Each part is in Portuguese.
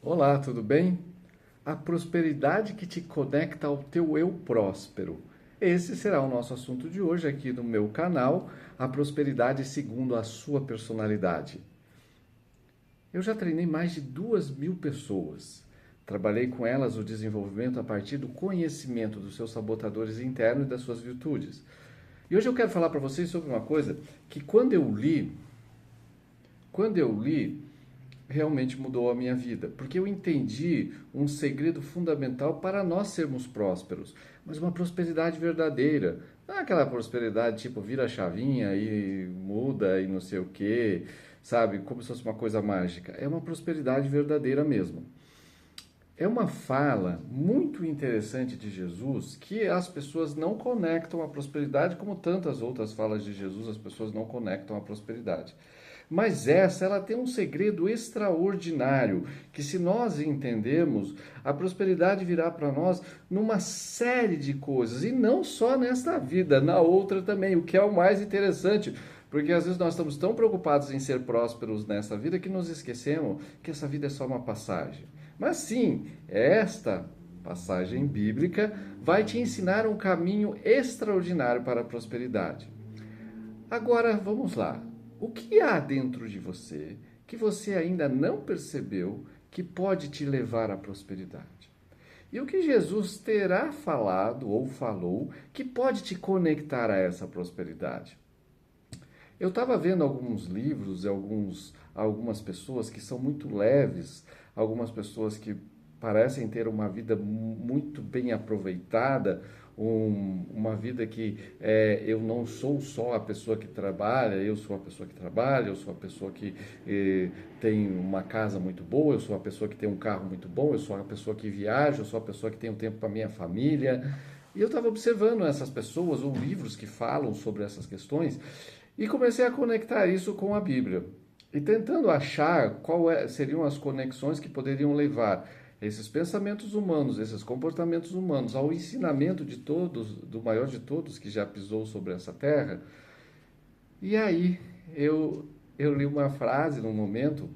Olá, tudo bem? A prosperidade que te conecta ao teu eu próspero. Esse será o nosso assunto de hoje aqui no meu canal, a prosperidade segundo a sua personalidade. Eu já treinei mais de 2.000 pessoas. Trabalhei com elas o desenvolvimento a partir do conhecimento dos seus sabotadores internos e das suas virtudes. E hoje eu quero falar para vocês sobre uma coisa que quando eu li, realmente mudou a minha vida, porque eu entendi um segredo fundamental para nós sermos prósperos, mas uma prosperidade verdadeira. Não é aquela prosperidade tipo vira a chavinha e muda e não sei o quê, sabe? Como se fosse uma coisa mágica. É uma prosperidade verdadeira mesmo. É uma fala muito interessante de Jesus que as pessoas não conectam à prosperidade, como tantas outras falas de Jesus, as pessoas não conectam à prosperidade. Mas essa, ela tem um segredo extraordinário, que se nós entendermos, a prosperidade virá para nós numa série de coisas, e não só nesta vida, na outra também, o que é o mais interessante, porque às vezes nós estamos tão preocupados em ser prósperos nessa vida que nos esquecemos que essa vida é só uma passagem. Mas sim, esta passagem bíblica vai te ensinar um caminho extraordinário para a prosperidade. Agora, vamos lá. O que há dentro de você que você ainda não percebeu que pode te levar à prosperidade? E o que Jesus terá falado ou falou que pode te conectar a essa prosperidade? Eu estava vendo alguns livros e algumas pessoas que são muito leves, algumas pessoas que parecem ter uma vida muito bem aproveitada, uma vida que eu não sou só a pessoa que trabalha, eu sou a pessoa que trabalha, eu sou a pessoa que tem uma casa muito boa, eu sou a pessoa que tem um carro muito bom, eu sou a pessoa que viaja, eu sou a pessoa que tem um tempo para minha família. E eu estava observando essas pessoas ou livros que falam sobre essas questões e comecei a conectar isso com a Bíblia. E tentando achar seriam as conexões que poderiam levar esses pensamentos humanos, esses comportamentos humanos, ao ensinamento de todos, do maior de todos que já pisou sobre essa terra. E aí eu li uma frase num momento,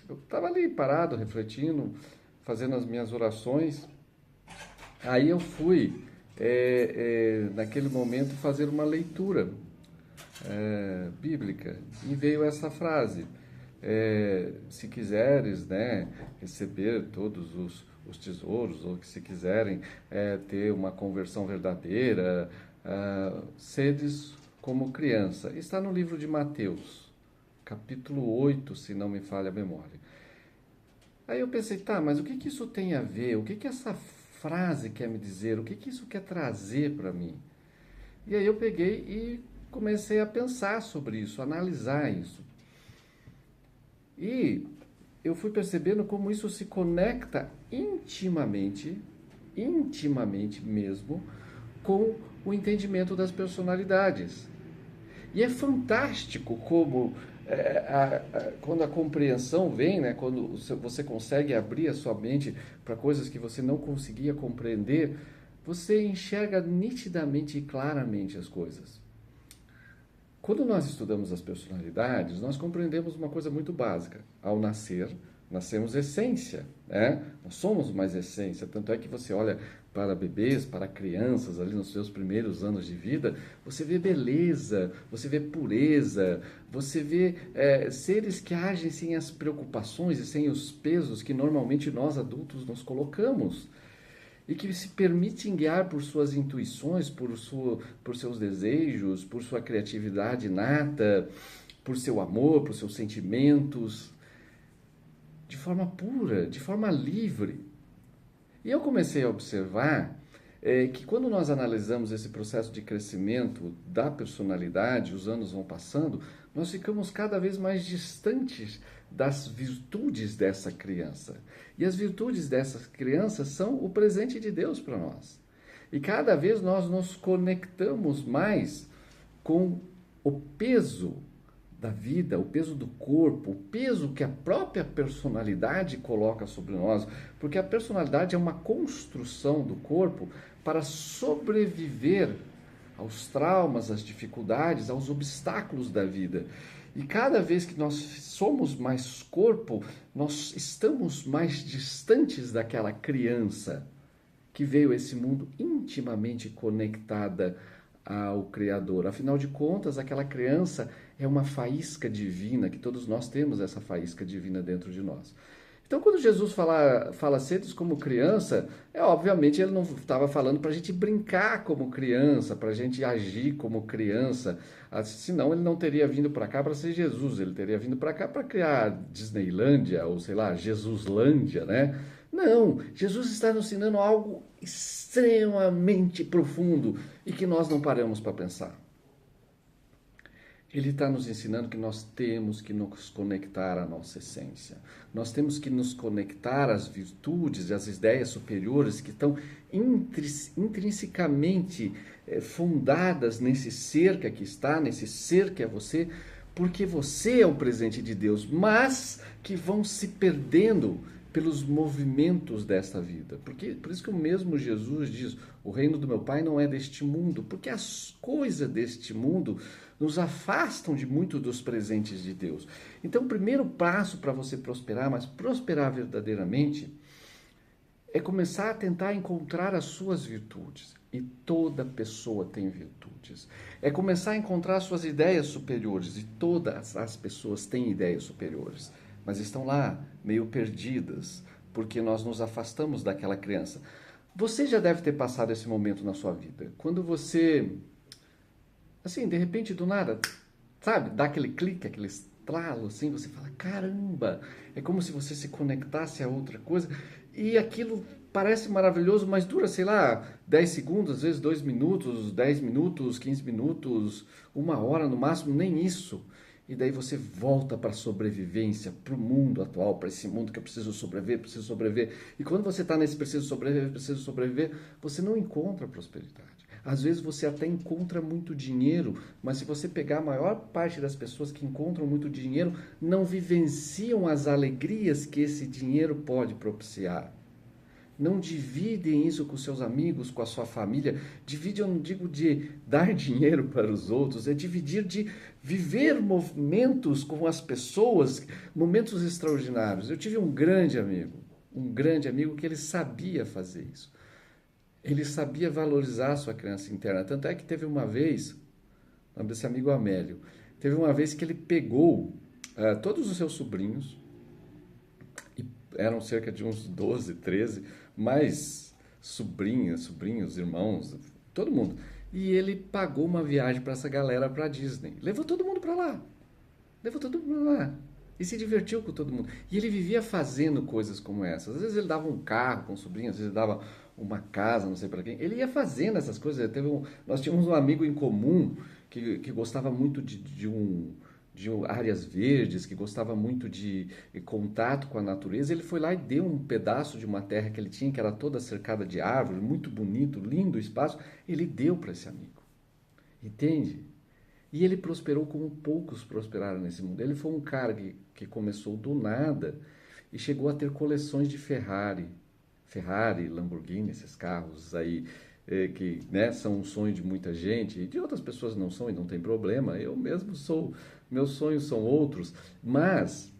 eu estava ali parado, refletindo, fazendo as minhas orações. Aí eu fui, naquele momento, fazer uma leitura bíblica e veio essa frase: se quiseres, né, receber todos os tesouros, ou que se quiserem ter uma conversão verdadeira, sedes como criança. Está no livro de Mateus, capítulo 8, se não me falha a memória. Aí eu pensei, tá, mas o que que isso tem a ver? O que que essa frase quer me dizer? O que que isso quer trazer para mim? E aí eu peguei e comecei a pensar sobre isso, analisar isso. E eu fui percebendo como isso se conecta intimamente mesmo, com o entendimento das personalidades. E é fantástico como quando a compreensão vem, né, quando você consegue abrir a sua mente para coisas que você não conseguia compreender, você enxerga nitidamente e claramente as coisas. Quando nós estudamos as personalidades, nós compreendemos uma coisa muito básica. Ao nascer, nascemos essência, né? Nós somos mais essência. Tanto é que você olha para bebês, para crianças, ali nos seus primeiros anos de vida, você vê beleza, você vê pureza, você vê seres que agem sem as preocupações e sem os pesos que normalmente nós adultos nos colocamos. E que se permitem guiar por suas intuições, por seus desejos, por sua criatividade inata, por seu amor, por seus sentimentos, de forma pura, de forma livre. E eu comecei a observar que quando nós analisamos esse processo de crescimento da personalidade, os anos vão passando, nós ficamos cada vez mais distantes das virtudes dessa criança. E as virtudes dessas crianças são o presente de Deus para nós. E cada vez nós nos conectamos mais com o peso da vida, o peso do corpo, o peso que a própria personalidade coloca sobre nós, porque a personalidade é uma construção do corpo para sobreviver aos traumas, às dificuldades, aos obstáculos da vida. E cada vez que nós somos mais corpo, nós estamos mais distantes daquela criança que veio a esse mundo intimamente conectada ao Criador. Afinal de contas, aquela criança é uma faísca divina, que todos nós temos essa faísca divina dentro de nós. Então, quando Jesus fala seres como criança, obviamente ele não estava falando para a gente brincar como criança, para a gente agir como criança, senão ele não teria vindo para cá para ser Jesus, ele teria vindo para cá para criar Disneylândia, ou sei lá, Jesuslândia, né? Não, Jesus está nos ensinando algo extremamente profundo e que nós não paramos para pensar. Ele está nos ensinando que nós temos que nos conectar à nossa essência. Nós temos que nos conectar às virtudes, às ideias superiores que estão intrinsecamente fundadas nesse ser que aqui está, nesse ser que é você, porque você é o presente de Deus, mas que vão se perdendo pelos movimentos desta vida. Por isso que o mesmo Jesus diz, o reino do meu Pai não é deste mundo, porque as coisas deste mundo nos afastam de muito dos presentes de Deus. Então, o primeiro passo para você prosperar, mas prosperar verdadeiramente, é começar a tentar encontrar as suas virtudes. E toda pessoa tem virtudes. É começar a encontrar as suas ideias superiores. E todas as pessoas têm ideias superiores. Mas estão lá, meio perdidas, porque nós nos afastamos daquela criança. Você já deve ter passado esse momento na sua vida. Quando você, assim, de repente, do nada, sabe, dá aquele clique, aquele estralo, assim, você fala, caramba, é como se você se conectasse a outra coisa, e aquilo parece maravilhoso, mas dura, sei lá, 10 segundos, às vezes 2 minutos, 10 minutos, 15 minutos, 1 hora no máximo, nem isso. E daí você volta para a sobrevivência, para o mundo atual, para esse mundo que eu preciso sobreviver, preciso sobreviver. E quando você está nesse preciso sobreviver, você não encontra prosperidade. Às vezes você até encontra muito dinheiro, mas se você pegar a maior parte das pessoas que encontram muito dinheiro, não vivenciam as alegrias que esse dinheiro pode propiciar. Não dividem isso com seus amigos, com a sua família. Dividir, eu não digo de dar dinheiro para os outros, é dividir de viver momentos com as pessoas, momentos extraordinários. Eu tive um grande amigo que ele sabia fazer isso. Ele sabia valorizar a sua criança interna. Tanto é que teve uma vez, o nome desse amigo Amélio, teve uma vez que ele pegou todos os seus sobrinhos, e eram cerca de uns 12, 13, mais sobrinhos, irmãos, todo mundo. E ele pagou uma viagem para essa galera para Disney. Levou todo mundo para lá. E se divertiu com todo mundo. E ele vivia fazendo coisas como essas. Às vezes ele dava um carro com o sobrinho, às vezes ele dava uma casa, não sei para quem. Ele ia fazendo essas coisas. Nós tínhamos um amigo em comum que gostava muito de áreas verdes, que gostava muito de contato com a natureza. Ele foi lá e deu um pedaço de uma terra que ele tinha, que era toda cercada de árvores, muito bonito, lindo o espaço. Ele deu para esse amigo. Entende? E ele prosperou como poucos prosperaram nesse mundo. Ele foi um cara que começou do nada e chegou a ter coleções de Ferrari, Lamborghini, esses carros aí, que, né, são um sonho de muita gente, e de outras pessoas não são, e não tem problema. Eu mesmo sou, meus sonhos são outros, mas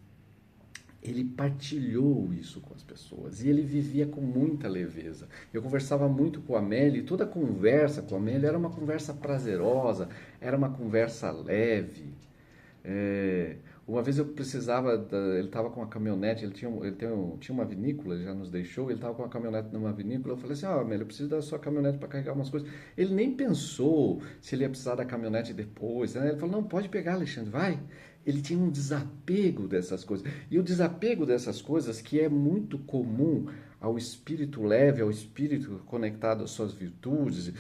ele partilhou isso com as pessoas e ele vivia com muita leveza. Eu conversava muito com a Amélia e toda a conversa com a Amélia era uma conversa prazerosa, era uma conversa leve. Uma vez eu precisava, ele estava com uma caminhonete, ele tinha uma vinícola, ele já nos deixou, ele estava com uma caminhonete numa vinícola, eu falei assim, Amélia, eu preciso da sua caminhonete para carregar umas coisas. Ele nem pensou se ele ia precisar da caminhonete depois, né? Ele falou, não, pode pegar, Alexandre, vai. Ele tinha um desapego dessas coisas. E o desapego dessas coisas, que é muito comum ao espírito leve, ao espírito conectado às suas virtudes,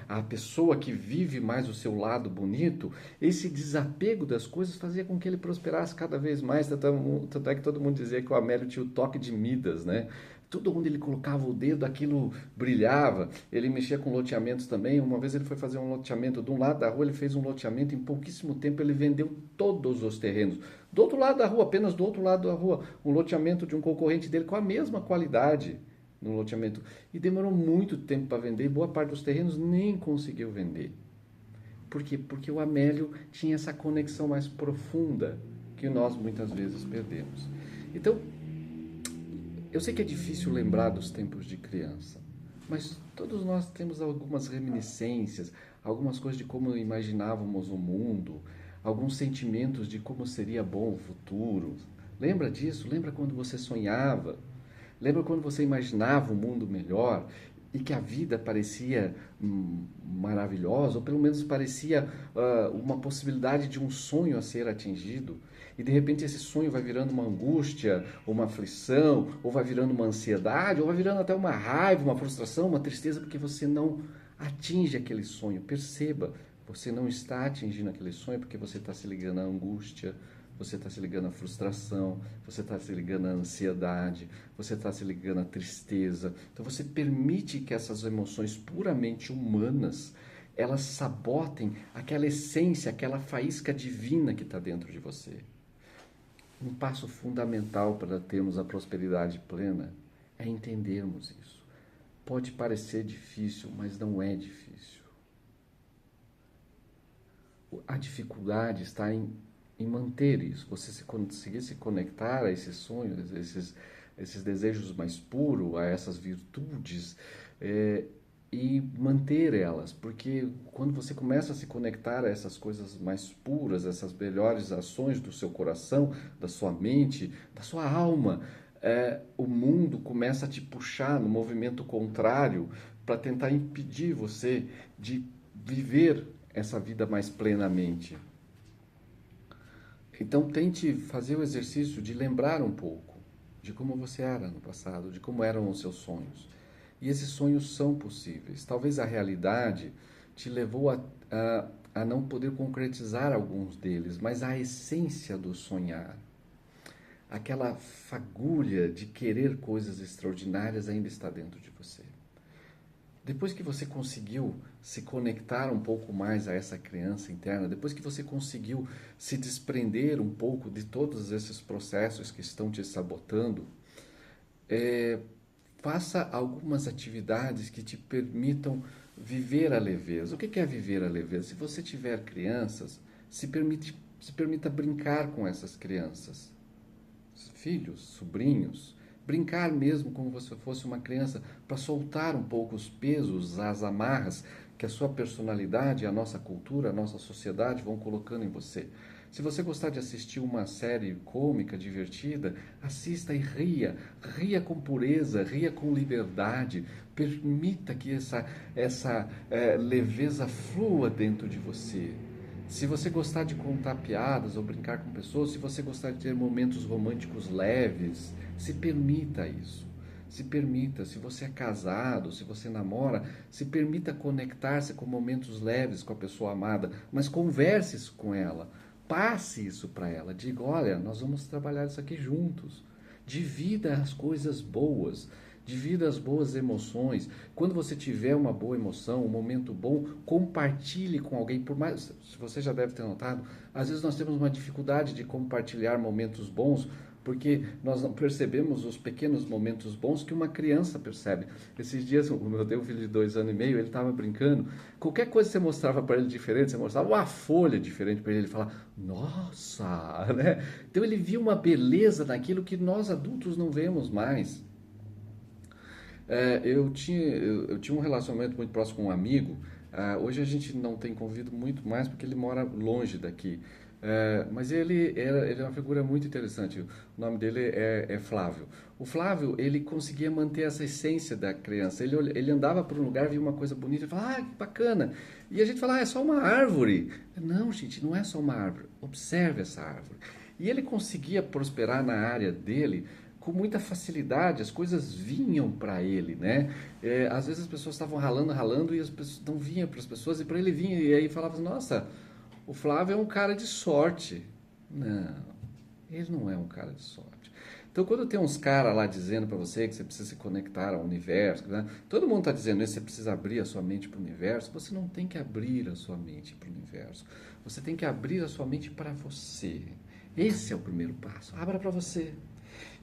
à pessoa que vive mais o seu lado bonito, esse desapego das coisas fazia com que ele prosperasse cada vez mais. Tanto é que todo mundo dizia que o Amélio tinha o toque de Midas, né? Tudo onde ele colocava o dedo, aquilo brilhava. Ele mexia com loteamentos também. Uma vez ele foi fazer um loteamento de um lado da rua, ele fez um loteamento, em pouquíssimo tempo ele vendeu todos os terrenos. Do outro lado da rua, apenas do outro lado da rua, um loteamento de um concorrente dele com a mesma qualidade no loteamento. E demorou muito tempo para vender, e boa parte dos terrenos nem conseguiu vender. Por quê? Porque o Amélio tinha essa conexão mais profunda que nós muitas vezes perdemos. Então, eu sei que é difícil lembrar dos tempos de criança, mas todos nós temos algumas reminiscências, algumas coisas de como imaginávamos o mundo, alguns sentimentos de como seria bom o futuro. Lembra disso? Lembra quando você sonhava? Lembra quando você imaginava um mundo melhor e que a vida parecia maravilhosa, ou pelo menos parecia uma possibilidade de um sonho a ser atingido? E de repente esse sonho vai virando uma angústia, uma aflição, ou vai virando uma ansiedade, ou vai virando até uma raiva, uma frustração, uma tristeza, porque você não atinge aquele sonho. Perceba, você não está atingindo aquele sonho porque você está se ligando à angústia, você está se ligando à frustração, você está se ligando à ansiedade, você está se ligando à tristeza. Então você permite que essas emoções puramente humanas, elas sabotem aquela essência, aquela faísca divina que está dentro de você. Um passo fundamental para termos a prosperidade plena é entendermos isso. Pode parecer difícil, mas não é difícil. A dificuldade está em manter isso, você conseguir se conectar a esses sonhos, esses desejos mais puros, a essas virtudes, e manter elas, porque quando você começa a se conectar a essas coisas mais puras, essas melhores ações do seu coração, da sua mente, da sua alma, o mundo começa a te puxar no movimento contrário para tentar impedir você de viver essa vida mais plenamente. Então tente fazer o exercício de lembrar um pouco de como você era no passado, de como eram os seus sonhos. E esses sonhos são possíveis. Talvez a realidade te levou a não poder concretizar alguns deles, mas a essência do sonhar, aquela fagulha de querer coisas extraordinárias ainda está dentro de você. Depois que você conseguiu se conectar um pouco mais a essa criança interna, depois que você conseguiu se desprender um pouco de todos esses processos que estão te sabotando, faça algumas atividades que te permitam viver a leveza. O que é viver a leveza? Se você tiver crianças, se permita brincar com essas crianças. Filhos, sobrinhos, brincar mesmo como se fosse uma criança, para soltar um pouco os pesos, as amarras que a sua personalidade, a nossa cultura, a nossa sociedade vão colocando em você. Se você gostar de assistir uma série cômica, divertida, assista e ria. Ria com pureza, ria com liberdade. Permita que essa leveza flua dentro de você. Se você gostar de contar piadas ou brincar com pessoas, se você gostar de ter momentos românticos leves, se permita isso. Se permita, se você é casado, se você namora, se permita conectar-se com momentos leves com a pessoa amada, mas converse com ela, passe isso para ela, diga, olha, nós vamos trabalhar isso aqui juntos. Divida as coisas boas, divida as boas emoções. Quando você tiver uma boa emoção, um momento bom, compartilhe com alguém. Por mais, você já deve ter notado, às vezes nós temos uma dificuldade de compartilhar momentos bons, porque nós não percebemos os pequenos momentos bons que uma criança percebe. Esses dias, eu tenho um filho de 2 anos e meio, ele estava brincando, qualquer coisa que você mostrava para ele diferente, você mostrava uma folha diferente para ele, ele falava, nossa, né? Então ele viu uma beleza naquilo que nós adultos não vemos mais. Eu tinha um relacionamento muito próximo com um amigo. Hoje a gente não tem convivido muito mais porque ele mora longe daqui. Mas ele é uma figura muito interessante. O nome dele é Flávio. O Flávio, ele conseguia manter essa essência da criança. Ele andava por um lugar, via uma coisa bonita e falava, que bacana. E a gente fala, é só uma árvore. Não, gente, não é só uma árvore. Observe essa árvore. E ele conseguia prosperar na área dele com muita facilidade, as coisas vinham para ele, né? Às vezes as pessoas estavam ralando e as pessoas não vinham para as pessoas e para ele vinha e aí falava, nossa, o Flávio é um cara de sorte. Não, ele não é um cara de sorte. Então, quando tem uns caras lá dizendo para você que você precisa se conectar ao universo, né? Todo mundo está dizendo isso, você precisa abrir a sua mente para o universo. Você não tem que abrir a sua mente para o universo. Você tem que abrir a sua mente para você. Esse é o primeiro passo. Abra para você.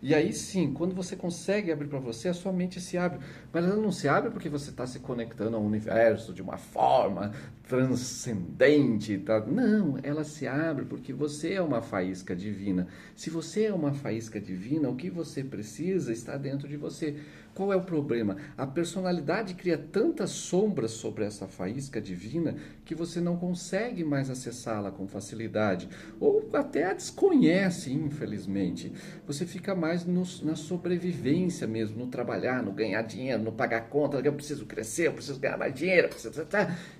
E aí sim, quando você consegue abrir para você, a sua mente se abre. Mas ela não se abre porque você está se conectando ao universo de uma forma transcendente. Tá? Não, ela se abre porque você é uma faísca divina. Se você é uma faísca divina, o que você precisa está dentro de você. Qual é o problema? A personalidade cria tantas sombras sobre essa faísca divina que você não consegue mais acessá-la com facilidade. Ou até a desconhece, infelizmente. Você fica mais na sobrevivência mesmo, no trabalhar, no ganhar dinheiro, no pagar conta. Eu preciso crescer, eu preciso ganhar mais dinheiro.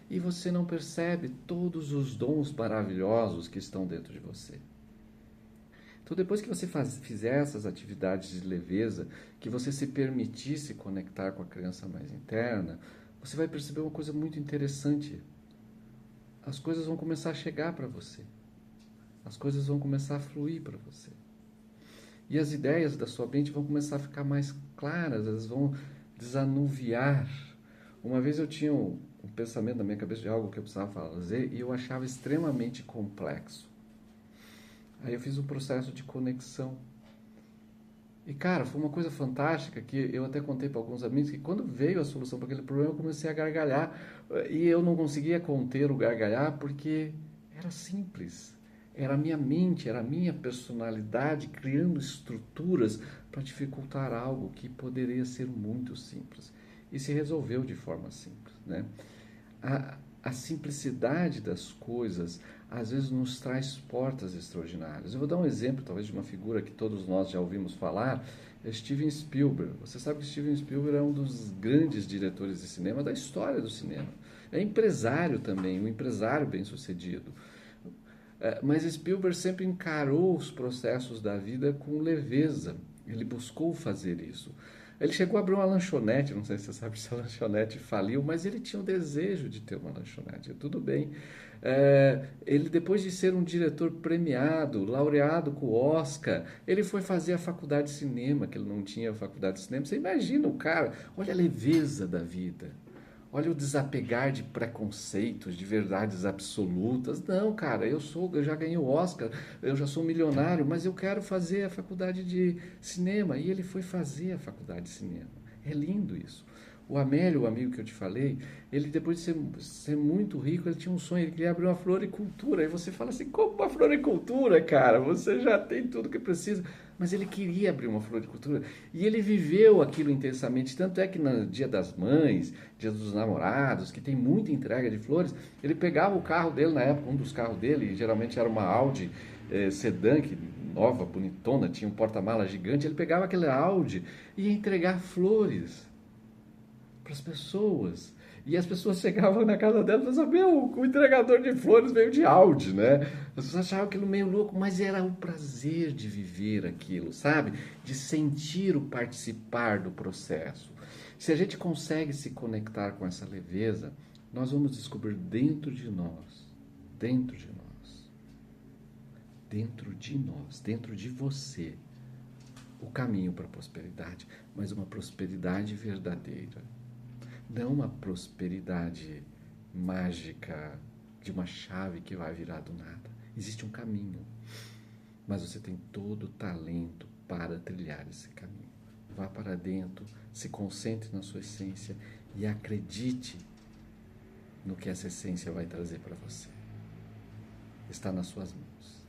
E você não percebe todos os dons maravilhosos que estão dentro de você. Então, depois que você fizer essas atividades de leveza, que você se permitir se conectar com a criança mais interna, você vai perceber uma coisa muito interessante. As coisas vão começar a chegar para você. As coisas vão começar a fluir para você. E as ideias da sua mente vão começar a ficar mais claras, elas vão desanuviar. Uma vez eu tinha um pensamento na minha cabeça de algo que eu precisava fazer e eu achava extremamente complexo. Aí eu fiz um processo de conexão. E cara, foi uma coisa fantástica que eu até contei para alguns amigos que quando veio a solução para aquele problema eu comecei a gargalhar. E eu não conseguia conter o gargalhar porque era simples. Era a minha mente, era a minha personalidade criando estruturas para dificultar algo que poderia ser muito simples. E se resolveu de forma simples, né? A simplicidade das coisas às vezes nos traz portas extraordinárias. Eu vou dar um exemplo, talvez, de uma figura que todos nós já ouvimos falar, é Steven Spielberg. Você sabe que Steven Spielberg é um dos grandes diretores de cinema da história do cinema. É empresário também, um empresário bem-sucedido. Mas Spielberg sempre encarou os processos da vida com leveza. Ele buscou fazer isso. Ele chegou a abrir uma lanchonete, não sei se você sabe se a lanchonete faliu, mas ele tinha o desejo de ter uma lanchonete, tudo bem. Ele, depois de ser um diretor premiado, laureado com o Oscar, ele foi fazer a faculdade de cinema, que ele não tinha faculdade de cinema. Você imagina o cara, olha a leveza da vida. Olha o desapegar de preconceitos, de verdades absolutas. Não, cara, eu já ganhei o Oscar, eu já sou milionário, mas eu quero fazer a faculdade de cinema. E ele foi fazer a faculdade de cinema. É lindo isso. O Amélio, o amigo que eu te falei, ele depois de ser muito rico, ele tinha um sonho, ele queria abrir uma floricultura. Aí você fala assim, como uma floricultura, cara? Você já tem tudo que precisa. Mas ele queria abrir uma floricultura e ele viveu aquilo intensamente. Tanto é que no Dia das Mães, Dia dos Namorados, que tem muita entrega de flores, ele pegava o carro dele, na época, um dos carros dele, geralmente era uma Audi sedã, que nova, bonitona, tinha um porta-mala gigante. Ele pegava aquele Audi e ia entregar flores para as pessoas. E as pessoas chegavam na casa dela e falavam, meu, o entregador de flores veio de Audi, né? As pessoas achavam aquilo meio louco, mas era o prazer de viver aquilo, sabe? De sentir o participar do processo. Se a gente consegue se conectar com essa leveza, nós vamos descobrir dentro de nós, dentro de você, o caminho para a prosperidade, mas uma prosperidade verdadeira. Não uma prosperidade mágica de uma chave que vai virar do nada. Existe um caminho, mas você tem todo o talento para trilhar esse caminho. Vá para dentro, se concentre na sua essência e acredite no que essa essência vai trazer para você. Está nas suas mãos.